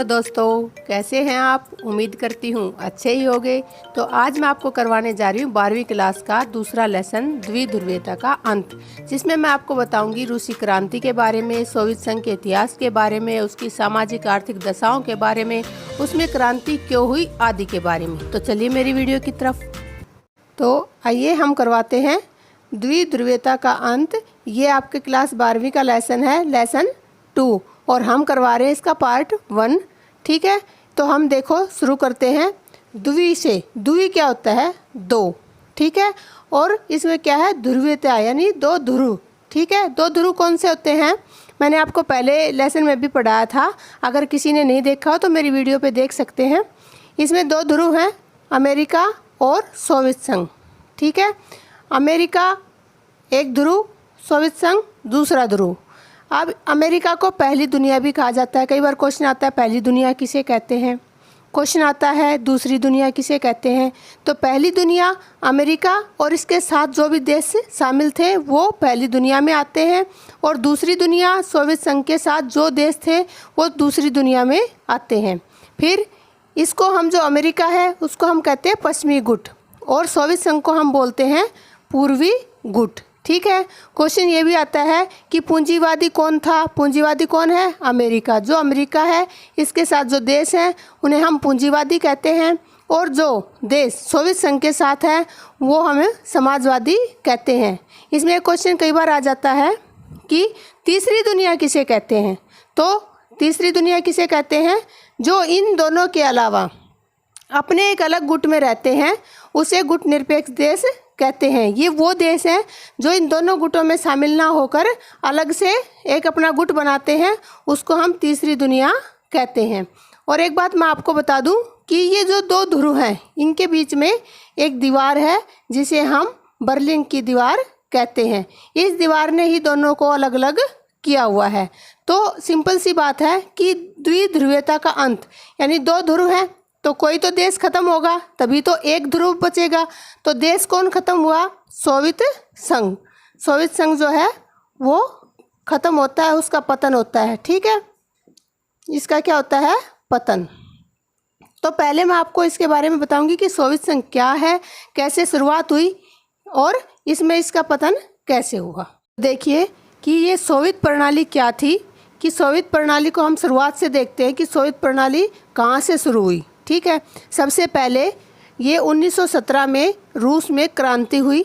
दोस्तों, कैसे हैं आप। उम्मीद करती हूँ अच्छे ही होंगे। तो आज मैं आपको करवाने जा रही हूँ 12वीं क्लास का दूसरा लेसन द्विध्रुवीयता का अंत, जिसमें मैं आपको बताऊंगी रूसी क्रांति के बारे में, सोवियत संघ के इतिहास के बारे में, उसकी सामाजिक आर्थिक दशाओं के बारे में, उसमें क्रांति क्यों हुई आदि के बारे में। तो चलिए मेरी वीडियो की तरफ। तो आइए हम करवाते हैं द्विध्रुवीयता का अंत। ये आपके क्लास 12वीं का लेसन है, लेसन 2, और हम करवा रहे हैं इसका पार्ट 1। ठीक है, तो हम देखो शुरू करते हैं द्वि से। द्वि क्या होता है? दो। ठीक है, और इसमें क्या है? ध्रुवीयता यानी दो ध्रुव। ठीक है, दो ध्रुव कौन से होते हैं? मैंने आपको पहले लेसन में भी पढ़ाया था, अगर किसी ने नहीं देखा हो तो मेरी वीडियो पे देख सकते हैं। इसमें दो ध्रुव हैं, अमेरिका और सोवियत संघ। ठीक है, अमेरिका एक ध्रुव, सोवियत संघ दूसरा ध्रुव। अब अमेरिका को पहली दुनिया भी कहा जाता है। कई बार क्वेश्चन आता है पहली दुनिया किसे कहते हैं, क्वेश्चन आता है दूसरी दुनिया किसे कहते हैं। तो पहली दुनिया अमेरिका और इसके साथ जो भी देश शामिल थे वो पहली दुनिया में आते हैं, और दूसरी दुनिया सोवियत संघ के साथ जो देश थे वो दूसरी दुनिया में आते हैं। फिर इसको हम जो अमेरिका है उसको हम कहते हैं पश्चिमी गुट, और सोवियत संघ को हम बोलते हैं पूर्वी गुट। ठीक है, क्वेश्चन ये भी आता है कि पूंजीवादी कौन था? पूंजीवादी कौन है? अमेरिका। जो अमेरिका है इसके साथ जो देश हैं उन्हें हम पूंजीवादी कहते हैं, और जो देश सोवियत संघ के साथ है वो हमें समाजवादी कहते हैं। इसमें क्वेश्चन कई बार आ जाता है कि तीसरी दुनिया किसे कहते हैं? तो तीसरी दुनिया किसे कहते हैं? जो इन दोनों के अलावा अपने एक अलग गुट में रहते हैं उसे गुट निरपेक्ष देश कहते हैं। ये वो देश हैं जो इन दोनों गुटों में शामिल ना होकर अलग से एक अपना गुट बनाते हैं, उसको हम तीसरी दुनिया कहते हैं। और एक बात मैं आपको बता दूं कि ये जो दो ध्रुव हैं इनके बीच में एक दीवार है जिसे हम बर्लिन की दीवार कहते हैं। इस दीवार ने ही दोनों को अलग अलग किया हुआ है। तो सिंपल सी बात है कि द्विध्रुवीयता का अंत यानी दो ध्रुव हैं तो कोई तो देश खत्म होगा, तभी तो एक ध्रुव बचेगा। तो देश कौन खत्म हुआ? सोवियत संघ। सोवियत संघ जो है वो खत्म होता है, उसका पतन होता है। ठीक है, इसका क्या होता है? पतन। तो पहले मैं आपको इसके बारे में बताऊंगी कि सोवियत संघ क्या है, कैसे शुरुआत हुई और इसमें इसका पतन कैसे हुआ। देखिए कि ये सोवियत प्रणाली क्या थी, कि सोवियत प्रणाली को हम शुरुआत से देखते हैं कि सोवियत प्रणाली कहाँ से शुरू हुई। ठीक है, सबसे पहले ये 1917 में रूस में क्रांति हुई।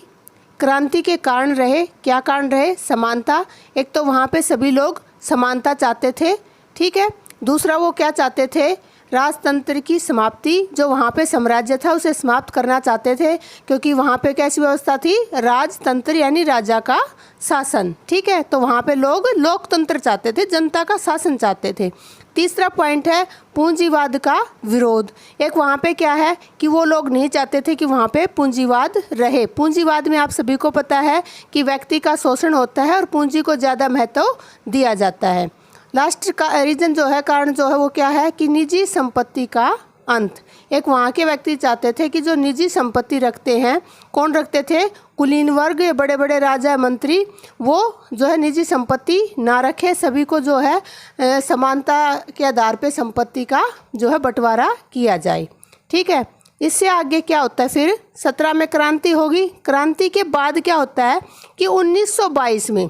क्रांति के कारण रहे, क्या कारण रहे? समानता। एक तो वहाँ पे सभी लोग समानता चाहते थे। ठीक है, दूसरा वो क्या चाहते थे? राजतंत्र की समाप्ति। जो वहाँ पे साम्राज्य था उसे समाप्त करना चाहते थे, क्योंकि वहाँ पे कैसी व्यवस्था थी? राजतंत्र यानी राजा का शासन। ठीक है, तो वहाँ पे लोग लोकतंत्र चाहते थे, जनता का शासन चाहते थे। तीसरा पॉइंट है पूंजीवाद का विरोध। एक वहाँ पे क्या है कि वो लोग नहीं चाहते थे कि वहाँ पे पूंजीवाद रहे। पूंजीवाद में आप सभी को पता है कि व्यक्ति का शोषण होता है और पूंजी को ज़्यादा महत्व दिया जाता है। लास्ट का रीजन जो है, कारण जो है वो क्या है कि निजी संपत्ति का अंत। एक वहाँ के व्यक्ति चाहते थे कि जो निजी संपत्ति रखते हैं, कौन रखते थे? कुलीन वर्ग, बड़े बड़े राजा मंत्री, वो जो है निजी संपत्ति ना रखे, सभी को जो है समानता के आधार पे संपत्ति का जो है बंटवारा किया जाए। ठीक है, इससे आगे क्या होता है? फिर 17 में क्रांति होगी। क्रांति के बाद क्या होता है कि 1922 में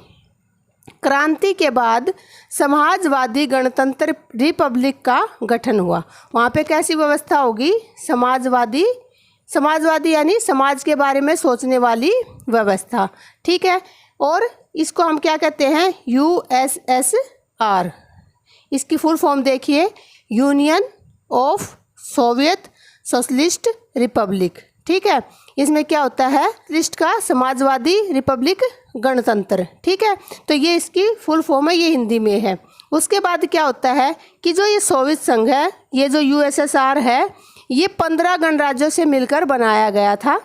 क्रांति के बाद समाजवादी गणतंत्र रिपब्लिक का गठन हुआ। वहाँ पे कैसी व्यवस्था होगी? समाजवादी। समाजवादी यानी समाज के बारे में सोचने वाली व्यवस्था। ठीक है, और इसको हम क्या कहते हैं? USSR। इसकी फुल फॉर्म देखिए, union of Soviet socialist Republic. ठीक है, इसमें क्या होता है? लिस्ट का समाजवादी रिपब्लिक गणतंत्र। ठीक है, तो ये इसकी फुल फॉर्म है, ये हिंदी में है। उसके बाद क्या होता है कि जो ये सोवियत संघ है, ये जो USSR है, ये 15 गणराज्यों से मिलकर बनाया गया था।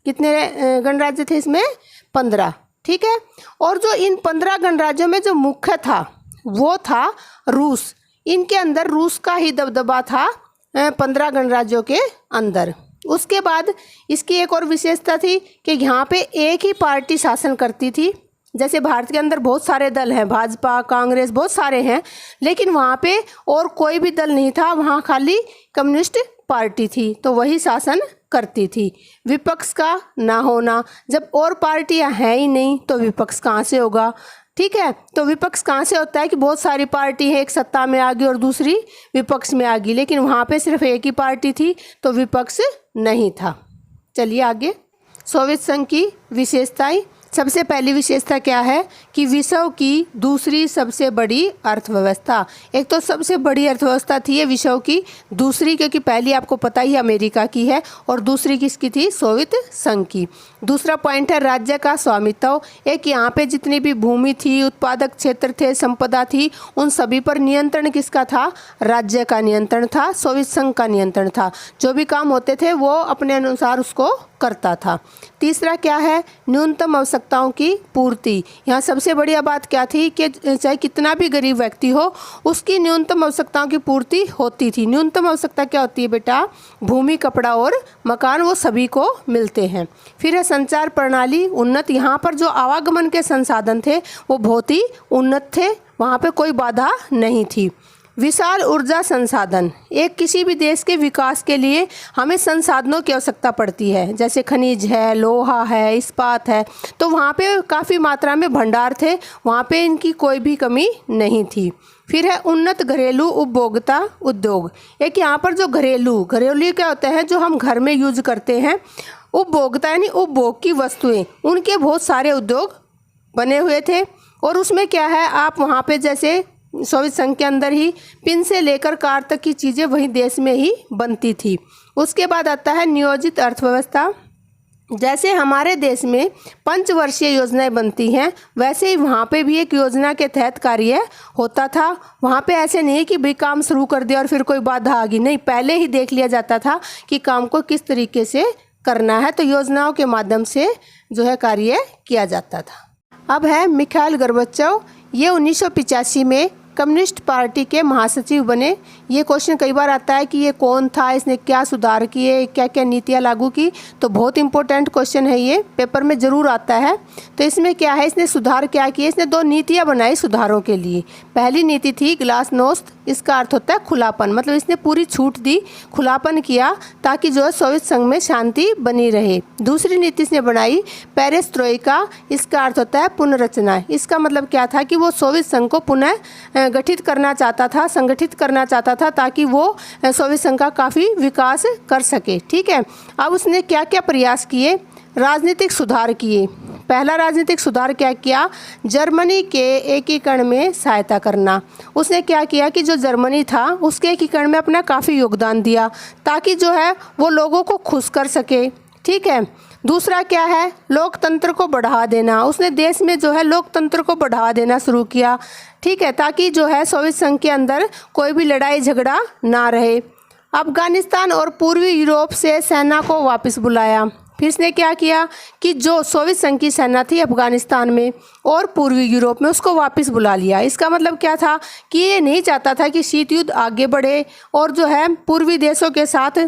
कितने गणराज्य थे इसमें? 15। ठीक है, और जो इन 15 गणराज्यों में जो मुख्य था वो था रूस। इनके अंदर रूस का ही दबदबा था 15 गणराज्यों के अंदर। उसके बाद इसकी एक और विशेषता थी कि यहाँ पे एक ही पार्टी शासन करती थी। जैसे भारत के अंदर बहुत सारे दल हैं, भाजपा, कांग्रेस, बहुत सारे हैं, लेकिन वहाँ पे और कोई भी दल नहीं था, वहाँ खाली कम्युनिस्ट पार्टी थी, तो वही शासन करती थी। विपक्ष का ना होना, जब और पार्टियां हैं ही नहीं तो विपक्ष कहाँ से होगा, ठीक है। तो विपक्ष कहाँ से होता है कि बहुत सारी पार्टी है, एक सत्ता में आ गई और दूसरी विपक्ष में आ गई, लेकिन वहाँ पे सिर्फ एक ही पार्टी थी तो विपक्ष नहीं था। चलिए आगे, सोवियत संघ की विशेषताएं। सबसे पहली विशेषता क्या है कि विश्व की दूसरी सबसे बड़ी अर्थव्यवस्था। एक तो सबसे बड़ी अर्थव्यवस्था थी ये विश्व की, दूसरी क्योंकि पहली आपको पता ही अमेरिका की है और दूसरी किसकी थी, सोवियत संघ की। दूसरा पॉइंट है राज्य का स्वामित्व। एक यहाँ पे जितनी भी भूमि थी, उत्पादक क्षेत्र थे, संपदा थी, उन सभी पर नियंत्रण किसका था, राज्य का नियंत्रण था, सोवियत संघ का नियंत्रण था। जो भी काम होते थे वो अपने अनुसार उसको करता था। तीसरा क्या है, न्यूनतम आवश्यकताओं की पूर्ति। यहाँ सबसे बढ़िया बात क्या थी कि चाहे कितना भी गरीब व्यक्ति हो उसकी न्यूनतम आवश्यकताओं की पूर्ति होती थी। न्यूनतम आवश्यकता क्या होती है बेटा, भूमि, कपड़ा और मकान, वो सभी को मिलते हैं। फिर है संचार प्रणाली उन्नत। यहाँ पर जो आवागमन के संसाधन थे वो बहुत ही उन्नत थे, वहाँ पे कोई बाधा नहीं थी। विशाल ऊर्जा संसाधन। एक किसी भी देश के विकास के लिए हमें संसाधनों की आवश्यकता पड़ती है, जैसे खनिज है, लोहा है, इस्पात है, तो वहाँ पे काफ़ी मात्रा में भंडार थे, वहाँ पे इनकी कोई भी कमी नहीं थी। फिर है उन्नत घरेलू उपभोक्ता उद्योग। एक यहाँ पर जो घरेलू क्या होता है, जो हम घर में यूज करते हैं, उपभोक्ता यानी उपभोग की वस्तुएं, उनके बहुत सारे उद्योग बने हुए थे। और उसमें क्या है, आप वहाँ पे जैसे सोवियत संघ के अंदर ही पिन से लेकर कार तक की चीज़ें वहीं देश में ही बनती थी। उसके बाद आता है नियोजित अर्थव्यवस्था। जैसे हमारे देश में पंचवर्षीय योजनाएं बनती हैं, वैसे ही वहाँ पे भी एक योजना के तहत कार्य होता था। वहाँ पे ऐसे नहीं है कि भाई काम शुरू कर दिया और फिर कोई बाधा आ गई, नहीं, पहले ही देख लिया जाता था कि काम को किस तरीके से करना है, तो योजनाओं के माध्यम से जो है कार्य किया जाता था। अब है मिखाइल गोर्बाचोव। ये 1985 में कम्युनिस्ट पार्टी के महासचिव बने। ये क्वेश्चन कई बार आता है कि ये कौन था, इसने क्या सुधार किए, क्या क्या नीतियाँ लागू की, तो बहुत इंपॉर्टेंट क्वेश्चन है, ये पेपर में ज़रूर आता है। तो इसमें क्या है, इसने सुधार क्या किए, इसने 2 नीतियाँ बनाई सुधारों के लिए। पहली नीति थी ग्लासनोस्त, इसका अर्थ होता है खुलापन, मतलब इसने पूरी छूट दी, खुलापन किया ताकि जो है सोवियत संघ में शांति बनी रहे। दूसरी नीति इसने बनाई पेरेस्ट्रोइका, इसका अर्थ होता है पुनर्रचना। इसका मतलब क्या था कि वो सोवियत संघ को पुनः गठित करना चाहता था, संगठित करना चाहता था, ताकि वो सोवियत संघ का काफ़ी विकास कर सके, ठीक है। अब उसने क्या क्या प्रयास किए, राजनीतिक सुधार किए। पहला राजनीतिक सुधार क्या किया, जर्मनी के एकीकरण में सहायता करना। उसने क्या किया कि जो जर्मनी था उसके एकीकरण में अपना काफ़ी योगदान दिया, ताकि जो है वो लोगों को खुश कर सके, ठीक है। दूसरा क्या है, लोकतंत्र को बढ़ावा देना। उसने देश में जो है लोकतंत्र को बढ़ावा देना शुरू किया, ठीक है, ताकि जो है सोवियत संघ के अंदर कोई भी लड़ाई झगड़ा ना रहे। अफगानिस्तान और पूर्वी यूरोप से सेना को वापस बुलाया। फिर इसने क्या किया कि जो सोवियत संघ की सेना थी अफगानिस्तान में और पूर्वी यूरोप में, उसको वापस बुला लिया। इसका मतलब क्या था कि ये नहीं चाहता था कि शीत युद्ध आगे बढ़े और जो है पूर्वी देशों के साथ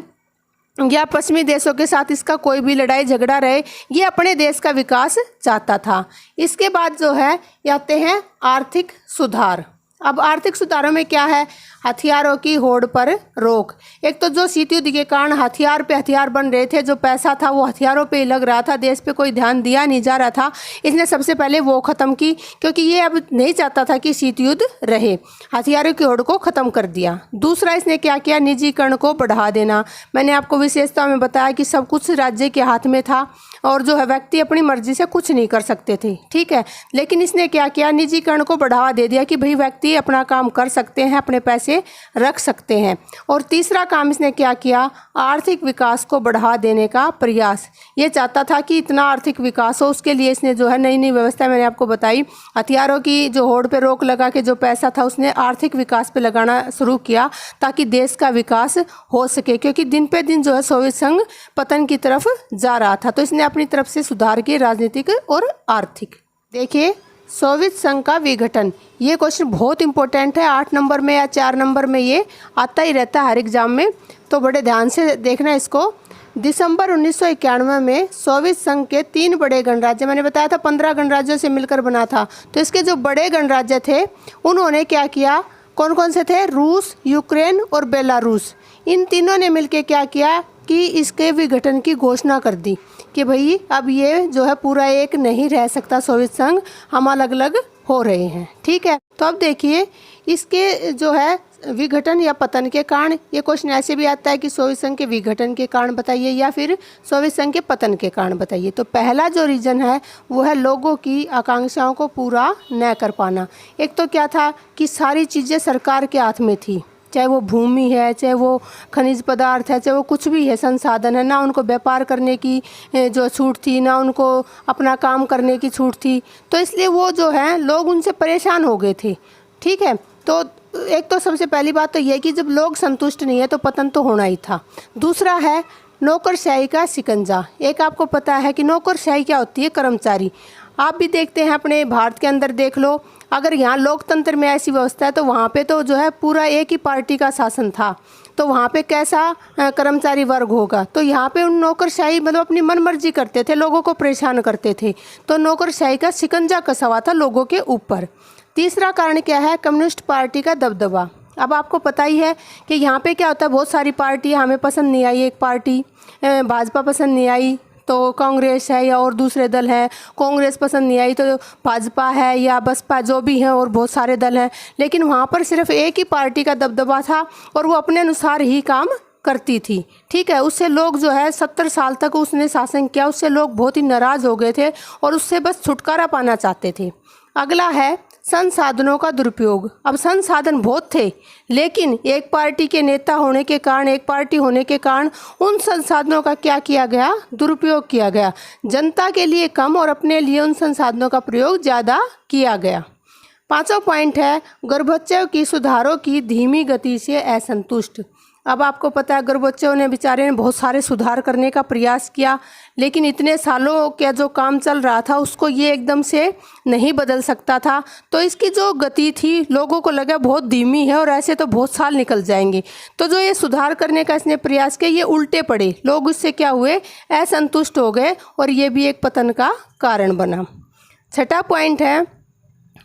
या पश्चिमी देशों के साथ इसका कोई भी लड़ाई झगड़ा रहे, ये अपने देश का विकास चाहता था। इसके बाद जो है आते हैं आर्थिक सुधार। अब आर्थिक सुधारों में क्या है, हथियारों की होड़ पर रोक। एक तो जो शीत युद्ध के कारण हथियार पे हथियार बन रहे थे, जो पैसा था वो हथियारों पे ही लग रहा था, देश पे कोई ध्यान दिया नहीं जा रहा था, इसने सबसे पहले वो ख़त्म की, क्योंकि ये अब नहीं चाहता था कि शीत युद्ध रहे, हथियारों की होड़ को ख़त्म कर दिया। दूसरा इसने क्या किया, निजीकरण को बढ़ा देना। मैंने आपको विशेषता में बताया कि सब कुछ राज्य के हाथ में था और जो है व्यक्ति अपनी मर्जी से कुछ नहीं कर सकते थे, ठीक है। लेकिन इसने क्या किया, निजीकरण को बढ़ावा दे दिया कि भाई व्यक्ति अपना काम कर सकते हैं, अपने पैसे रख सकते हैं। और तीसरा काम इसने क्या किया, आर्थिक विकास को बढ़ावा देने का प्रयास। ये चाहता था कि इतना आर्थिक विकास हो, उसके लिए इसने जो है नई नई व्यवस्था मैंने आपको बताई, हथियारों की जो होड़ पे रोक लगा के जो पैसा था उसने आर्थिक विकास पे लगाना शुरू किया, ताकि देश का विकास हो सके, क्योंकि दिन पे दिन जो है सोवियत संघ पतन की तरफ जा रहा था। तो इसने अपनी तरफ से सुधार किए राजनीतिक और आर्थिक। देखिए सोवियत संघ का विघटन, ये क्वेश्चन बहुत इंपॉर्टेंट है, 8 नंबर में या 4 नंबर में ये आता ही रहता है हर एग्जाम में, तो बड़े ध्यान से देखना इसको। दिसंबर 1991 में सोवियत संघ के 3 बड़े गणराज्य, मैंने बताया था 15 गणराज्यों से मिलकर बना था, तो इसके जो बड़े गणराज्य थे उन्होंने क्या किया, कौन कौन से थे, रूस, यूक्रेन और बेलारूस, इन तीनों ने मिलकर क्या किया कि इसके विघटन की घोषणा कर दी कि भाई अब ये जो है पूरा एक नहीं रह सकता सोवियत संघ, हम अलग अलग हो रहे हैं। ठीक है, तो अब देखिए इसके जो है विघटन या पतन के कारण, ये क्वेश्चन ऐसे भी आता है कि सोवियत संघ के विघटन के कारण बताइए या फिर सोवियत संघ के पतन के कारण बताइए। तो पहला जो रीज़न है वो है लोगों की आकांक्षाओं को पूरा न कर पाना। एक तो क्या था कि सारी चीज़ें सरकार के हाथ में थी, चाहे वो भूमि है, चाहे वो खनिज पदार्थ है, चाहे वो कुछ भी है, संसाधन है, ना उनको व्यापार करने की जो छूट थी, ना उनको अपना काम करने की छूट थी। तो इसलिए वो जो है लोग उनसे परेशान हो गए थे। ठीक है, तो एक तो सबसे पहली बात तो ये कि जब लोग संतुष्ट नहीं है तो पतन तो होना ही था। दूसरा है नौकरशाही का शिकंजा। एक आपको पता है कि नौकरशाही क्या होती है, कर्मचारी। आप भी देखते हैं अपने भारत के अंदर देख लो, अगर यहाँ लोकतंत्र में ऐसी व्यवस्था है तो वहाँ पे तो जो है पूरा एक ही पार्टी का शासन था, तो वहाँ पे कैसा कर्मचारी वर्ग होगा। तो यहाँ पे उन नौकरशाही मतलब अपनी मनमर्जी करते थे, लोगों को परेशान करते थे, तो नौकरशाही का शिकंजा कसा हुआ था लोगों के ऊपर। तीसरा कारण क्या है, कम्युनिस्ट पार्टी का दबदबा। अब आपको पता ही है कि यहाँ पे क्या होता है, बहुत सारी पार्टियाँ, हमें पसंद नहीं आई एक पार्टी, भाजपा पसंद नहीं आई तो कांग्रेस है या और दूसरे दल हैं, कांग्रेस पसंद नहीं आई तो भाजपा है या बसपा, जो भी हैं और बहुत सारे दल हैं, लेकिन वहाँ पर सिर्फ एक ही पार्टी का दबदबा था और वो अपने अनुसार ही काम करती थी। ठीक है, उससे लोग जो है 70 साल तक उसने शासन किया, उससे लोग बहुत ही नाराज़ हो गए थे और उससे बस छुटकारा पाना चाहते थे। अगला है संसाधनों का दुरुपयोग। अब संसाधन बहुत थे लेकिन एक पार्टी के नेता होने के कारण, एक पार्टी होने के कारण उन संसाधनों का क्या किया गया, दुरुपयोग किया गया। जनता के लिए कम और अपने लिए उन संसाधनों का प्रयोग ज़्यादा किया गया। 5वां पॉइंट है गोर्बचेव की सुधारों की धीमी गति से असंतुष्ट। अब आपको पता है गोर्बचेव ने बेचारे ने बहुत सारे सुधार करने का प्रयास किया, लेकिन इतने सालों का जो काम चल रहा था उसको ये एकदम से नहीं बदल सकता था। तो इसकी जो गति थी लोगों को लगा बहुत धीमी है और ऐसे तो बहुत साल निकल जाएंगे। तो जो ये सुधार करने का इसने प्रयास किया ये उल्टे पड़े, लोग उससे क्या हुए, असंतुष्ट हो गए और ये भी एक पतन का कारण बना। 6वां पॉइंट है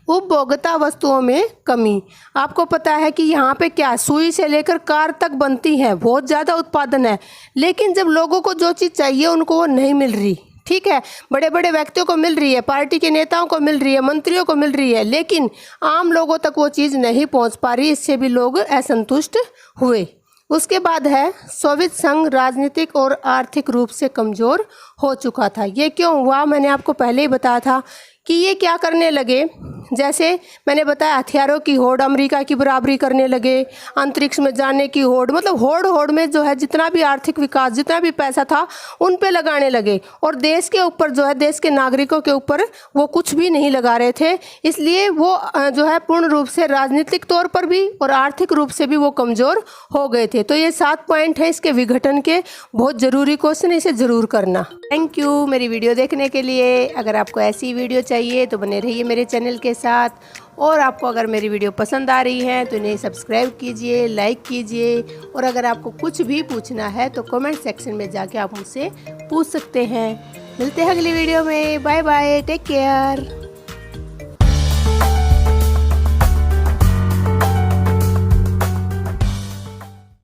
उपभोक्ता वस्तुओं में कमी। आपको पता है कि यहाँ पे क्या सुई से लेकर कार तक बनती है, बहुत ज़्यादा उत्पादन है, लेकिन जब लोगों को जो चीज़ चाहिए उनको वो नहीं मिल रही। ठीक है, बड़े बड़े व्यक्तियों को मिल रही है, पार्टी के नेताओं को मिल रही है, मंत्रियों को मिल रही है, लेकिन आम लोगों तक वो चीज़ नहीं पहुँच पा रही, इससे भी लोग असंतुष्ट हुए। उसके बाद है सोवियत संघ राजनीतिक और आर्थिक रूप से कमज़ोर हो चुका था। ये क्यों हुआ, मैंने आपको पहले ही बताया था कि ये क्या करने लगे, जैसे मैंने बताया हथियारों की होड़ अमेरिका की बराबरी करने लगे, अंतरिक्ष में जाने की होड़, मतलब होड़ में जो है जितना भी आर्थिक विकास, जितना भी पैसा था उन पे लगाने लगे और देश के ऊपर जो है, देश के नागरिकों के ऊपर वो कुछ भी नहीं लगा रहे थे। इसलिए वो जो है पूर्ण रूप से राजनीतिक तौर पर भी और आर्थिक रूप से भी वो कमज़ोर हो गए थे। तो ये 7 पॉइंट है इसके विघटन के, बहुत ज़रूरी क्वेश्चन, इसे ज़रूर करना। थैंक यू मेरी वीडियो देखने के लिए। अगर आपको ऐसी वीडियो चाहिए तो बने रहिए मेरे चैनल के साथ, और आपको अगर मेरी वीडियो पसंद आ रही है तो इन्हें सब्सक्राइब कीजिए, लाइक कीजिए, और अगर आपको कुछ भी पूछना है तो कमेंट सेक्शन में जाके आप मुझसे पूछ सकते हैं। मिलते हैं अगली वीडियो में। Bye bye, take care.